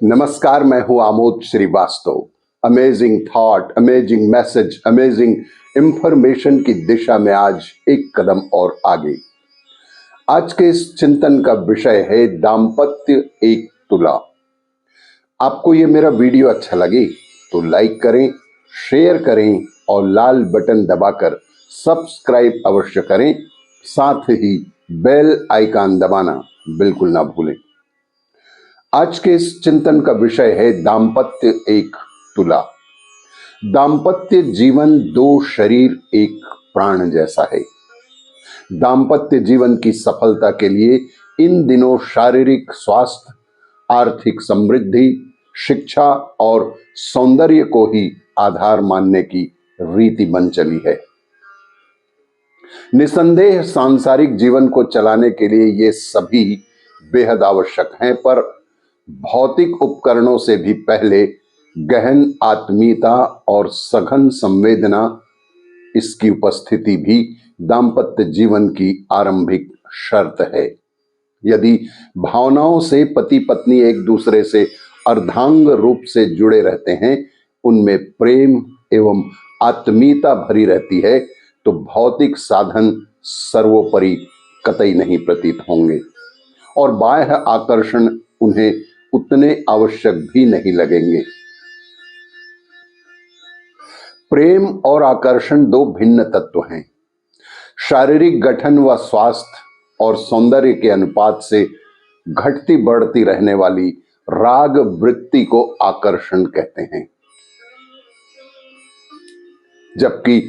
नमस्कार, मैं हूं Amod Srivastava. Amazing thought, amazing message, amazing information की दिशा में आज एक कदम और आगे। आज के इस चिंतन का विषय है दाम्पत्य एक तुला। आपको ये मेरा वीडियो अच्छा लगे तो लाइक करें, शेयर करें और लाल बटन दबाकर सब्सक्राइब अवश्य करें। साथ ही बेल आइकन दबाना बिल्कुल ना भूलें। आज के इस चिंतन का विषय है दाम्पत्य एक तुला। दाम्पत्य जीवन दो शरीर एक प्राण जैसा है। दाम्पत्य जीवन की सफलता के लिए इन दिनों शारीरिक स्वास्थ्य, आर्थिक समृद्धि, शिक्षा और सौंदर्य को ही आधार मानने की रीति बन चली है। निसंदेह सांसारिक जीवन को चलाने के लिए ये सभी बेहद आवश्यक हैं, पर भौतिक उपकरणों से भी पहले गहन आत्मीयता और सघन संवेदना, इसकी उपस्थिति भी दाम्पत्य जीवन की आरंभिक शर्त है। यदि भावनाओं से पति पत्नी एक दूसरे से अर्धांग रूप से जुड़े रहते हैं, उनमें प्रेम एवं आत्मीयता भरी रहती है, तो भौतिक साधन सर्वोपरि कतई नहीं प्रतीत होंगे और बाह्य आकर्षण उन्हें उतने आवश्यक भी नहीं लगेंगे। प्रेम और आकर्षण दो भिन्न तत्व हैं। शारीरिक गठन व स्वास्थ्य और सौंदर्य के अनुपात से घटती बढ़ती रहने वाली राग वृत्ति को आकर्षण कहते हैं, जबकि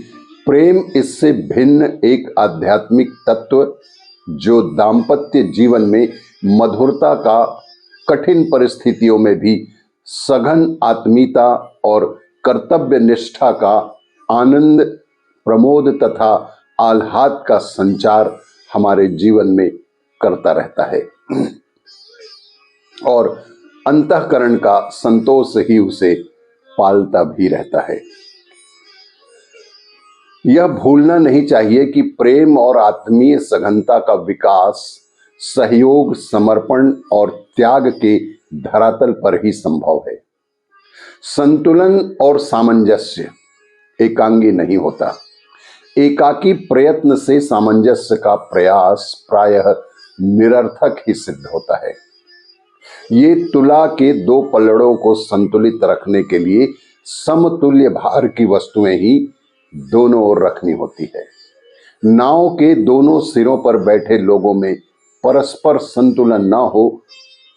प्रेम इससे भिन्न एक आध्यात्मिक तत्व जो दाम्पत्य जीवन में मधुरता का, कठिन परिस्थितियों में भी सघन आत्मीयता और कर्तव्य निष्ठा का, आनंद, प्रमोद तथा आह्लाद का संचार हमारे जीवन में करता रहता है और अंतःकरण का संतोष ही उसे पालता भी रहता है। यह भूलना नहीं चाहिए कि प्रेम और आत्मीय सघनता का विकास सहयोग, समर्पण और त्याग के धरातल पर ही संभव है। संतुलन और सामंजस्य एकांगी नहीं होता। एकाकी प्रयत्न से सामंजस्य का प्रयास प्रायः निरर्थक ही सिद्ध होता है। ये तुला के दो पलड़ों को संतुलित रखने के लिए समतुल्य भार की वस्तुएं ही दोनों ओर रखनी होती है। नाव के दोनों सिरों पर बैठे लोगों में परस्पर संतुलन न हो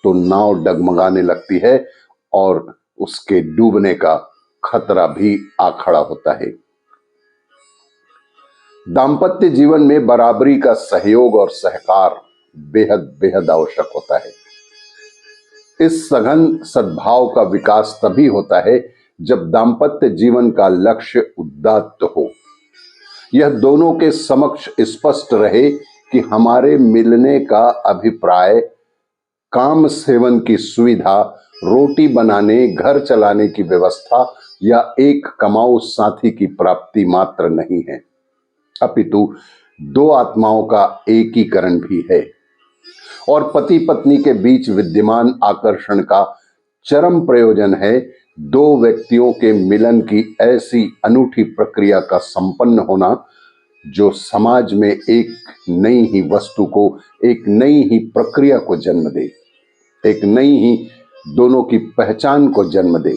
तो नाव डगमगाने लगती है और उसके डूबने का खतरा भी आ खड़ा होता है। दाम्पत्य जीवन में बराबरी का सहयोग और सहकार बेहद बेहद आवश्यक होता है। इस सघन सद्भाव का विकास तभी होता है जब दाम्पत्य जीवन का लक्ष्य उदात्त हो। यह दोनों के समक्ष स्पष्ट रहे कि हमारे मिलने का अभिप्राय काम सेवन की सुविधा, रोटी बनाने, घर चलाने की व्यवस्था या एक कमाऊ साथी की प्राप्ति मात्र नहीं है, अपितु दो आत्माओं का एकीकरण भी है और पति पत्नी के बीच विद्यमान आकर्षण का चरम प्रयोजन है दो व्यक्तियों के मिलन की ऐसी अनूठी प्रक्रिया का संपन्न होना जो समाज में एक नई ही वस्तु को, एक नई ही प्रक्रिया को जन्म दे, एक नई ही दोनों की पहचान को जन्म दे।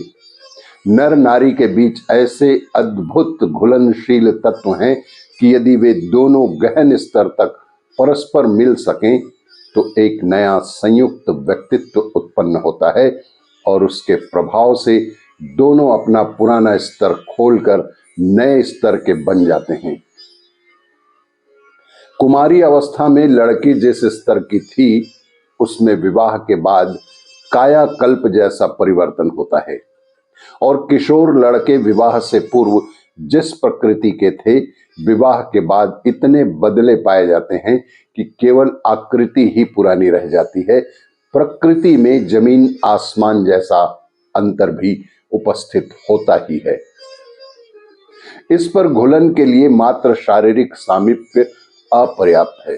नर नारी के बीच ऐसे अद्भुत घुलनशील तत्व हैं कि यदि वे दोनों गहन स्तर तक परस्पर मिल सकें तो एक नया संयुक्त व्यक्तित्व उत्पन्न होता है और उसके प्रभाव से दोनों अपना पुराना स्तर खोलकर नए स्तर के बन जाते हैं। कुमारी अवस्था में लड़की जिस स्तर की थी, उसमें विवाह के बाद कायाकल्प जैसा परिवर्तन होता है और किशोर लड़के विवाह से पूर्व जिस प्रकृति के थे, विवाह के बाद इतने बदले पाए जाते हैं कि केवल आकृति ही पुरानी रह जाती है। प्रकृति में जमीन आसमान जैसा अंतर भी उपस्थित होता ही है। इस पर घुलन के लिए मात्र शारीरिक सामीप्य अपर्याप्त है।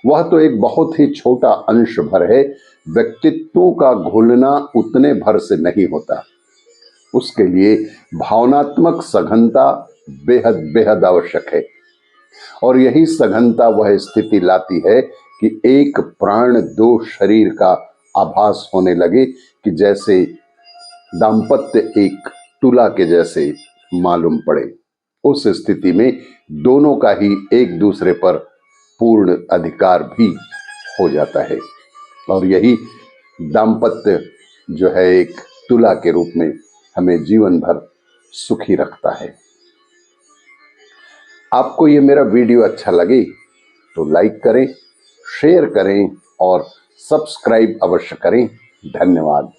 वह तो एक बहुत ही छोटा अंश भर है व्यक्तित्वों का घुलना उतने भर से नहीं होता। उसके लिए भावनात्मक सघनता बेहद बेहद आवश्यक है। और यही सघनता वह स्थिति लाती है कि एक प्राण दो शरीर का आभास होने लगे, कि जैसे दाम्पत्य एक तुला के जैसे मालूम पड़े। उस स्थिति में दोनों का ही एक दूसरे पर पूर्ण अधिकार भी हो जाता है। और यही दाम्पत्य जो है एक तुला के रूप में हमें जीवन भर सुखी रखता है। आपको ये मेरा वीडियो अच्छा लगे तो लाइक करें, शेयर करें और सब्सक्राइब अवश्य करें। धन्यवाद।